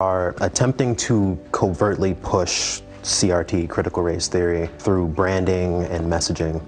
are attempting to covertly push CRT, critical race theory, through branding and messaging.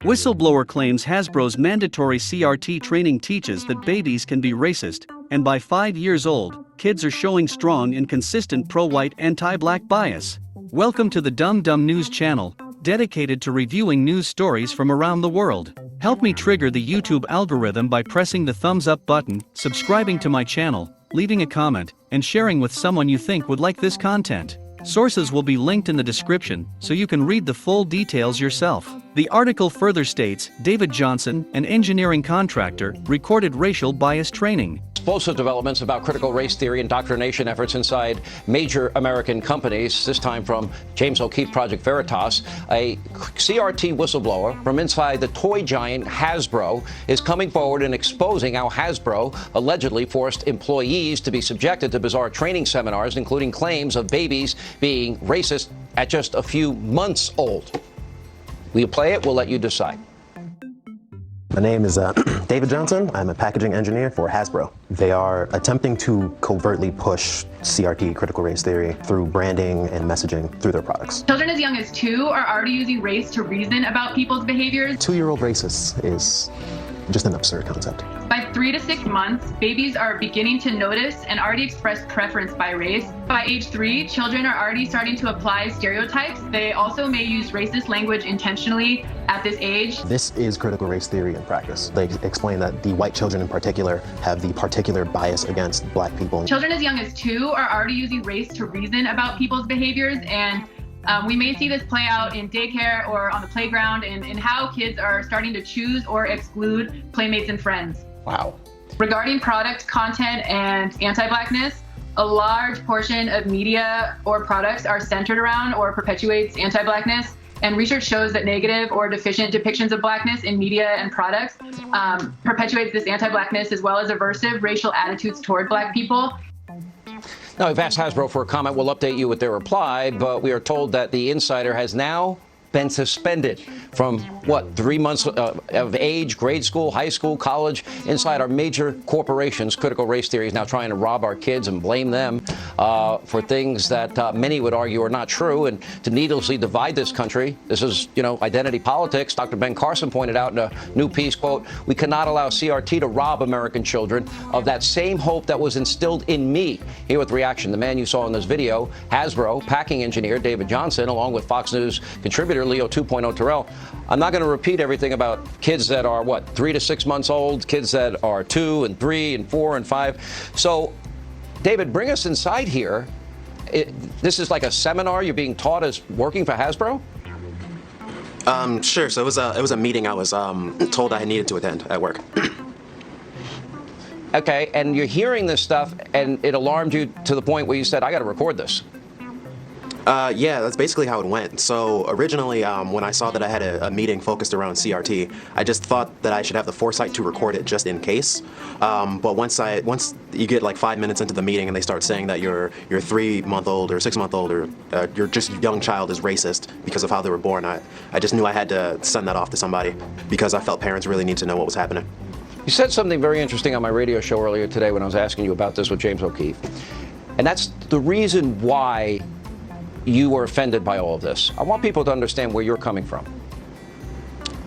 Whistleblower claims Hasbro's mandatory CRT training teaches that babies can be racist, and by 5 years old, kids are showing strong and consistent pro-white anti-black bias. Welcome to the Dum Dum News Channel, dedicated to reviewing news stories from around the world. Help me trigger the YouTube algorithm by pressing the thumbs up button, subscribing to my channel, leaving a comment, and sharing with someone you think would like this content. Sources will be linked in the description, so you can read the full details yourself. The article further states, David Johnson, an engineering contractor, recorded racial bias training. Explosive developments about critical race theory indoctrination efforts inside major American companies, this time from James O'Keefe Project Veritas. A CRT whistleblower from inside the toy giant Hasbro is coming forward and exposing how Hasbro allegedly forced employees to be subjected to bizarre training seminars, including claims of babies being racist at just a few months old. Will you play it? We'll let you decide. My name is David Johnson. I'm a packaging engineer for Hasbro. They are attempting to covertly push CRT, critical race theory, through branding and messaging through their products. Children as young as 2 are already using race to reason about people's behaviors. 2-year-old racist is just an absurd concept. By 3 to 6 months, babies are beginning to notice and already express preference by race. By age 3, children are already starting to apply stereotypes. They also may use racist language intentionally at this age. This is critical race theory in practice. They explain that the white children in particular have the particular bias against black people. Children as young as 2 are already using race to reason about people's behaviors, and we may see this play out in daycare or on the playground and how kids are starting to choose or exclude playmates and friends. Wow. Regarding product content and anti-blackness, a large portion of media or products are centered around or perpetuates anti-blackness. And research shows that negative or deficient depictions of blackness in media and products perpetuates this anti-blackness as well as aversive racial attitudes toward black people. Now, we've asked Hasbro for a comment. We'll update you with their reply, but we are told that the insider has now been suspended from, 3 months of age, grade school, high school, college. Inside our major corporations, critical race theory is now trying to rob our kids and blame them for things that many would argue are not true, and to needlessly divide this country. This is, identity politics. Dr. Ben Carson pointed out in a new piece, quote, "We cannot allow CRT to rob American children of that same hope that was instilled in me." Here with reaction, the man you saw in this video, Hasbro packing engineer David Johnson, along with Fox News contributor Leo 2.0 Terrell. I'm not going to repeat everything about kids that are, 3 to 6 months old, kids that are 2 and 3 and 4 and 5. So, David, bring us inside here. This is like a seminar you're being taught as working for Hasbro? Sure. So it was a meeting I was told I needed to attend at work. Okay, and you're hearing this stuff, and it alarmed you to the point where you said, I got to record this. Yeah, that's basically how it went. So originally, when I saw that I had a meeting focused around CRT, I just thought that I should have the foresight to record it just in case. But once you get like 5 minutes into the meeting and they start saying that your 3-month-old or 6-month-old or your just young child is racist because of how they were born, I just knew I had to send that off to somebody because I felt parents really need to know what was happening. You said something very interesting on my radio show earlier today when I was asking you about this with James O'Keefe. And that's the reason why you were offended by all of this. I want people to understand where you're coming from.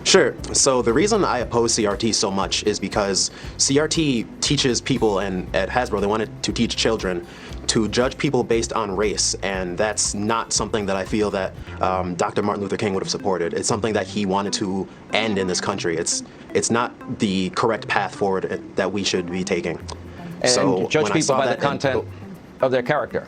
Sure. So the reason I oppose CRT so much is because CRT teaches people, and at Hasbro they wanted to teach children to judge people based on race, and that's not something that I feel that Dr. Martin Luther King would have supported. It's something that he wanted to end in this country. It's not the correct path forward that we should be taking. And so judge people by the content of their character.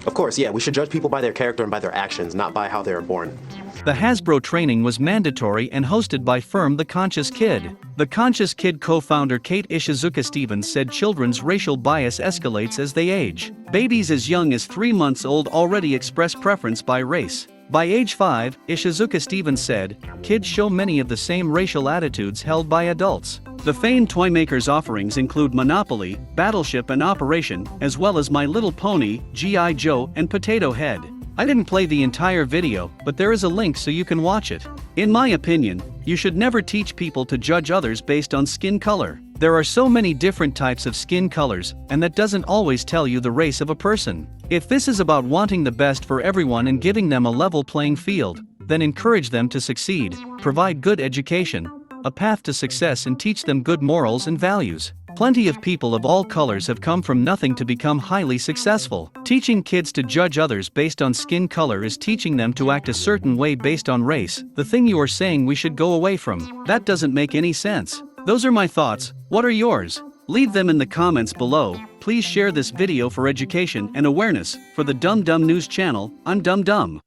Of course, yeah, we should judge people by their character and by their actions, not by how they are born. The Hasbro training was mandatory and hosted by firm The Conscious Kid. The Conscious Kid co-founder Kate Ishizuka-Stevens said children's racial bias escalates as they age. Babies as young as 3 months old already express preference by race. By age 5, Ishizuka-Stevens said, kids show many of the same racial attitudes held by adults. The famed toy maker's offerings include Monopoly, Battleship and Operation, as well as My Little Pony, G.I. Joe, and Potato Head. I didn't play the entire video, but there is a link so you can watch it. In my opinion, You should never teach people to judge others based on skin color. There are so many different types of skin colors, and that doesn't always tell you the race of a person. If this is about wanting the best for everyone and giving them a level playing field, then encourage them to succeed, provide good education, a path to success, and teach them good morals and values. Plenty of people of all colors have come from nothing to become highly successful. Teaching kids to judge others based on skin color is teaching them to act a certain way based on race, the thing you are saying we should go away from. That doesn't make any sense. Those are my thoughts. What are yours? Leave them in the comments below. Please share this video for education and awareness. For the Dum Dum News Channel, I'm Dum Dum.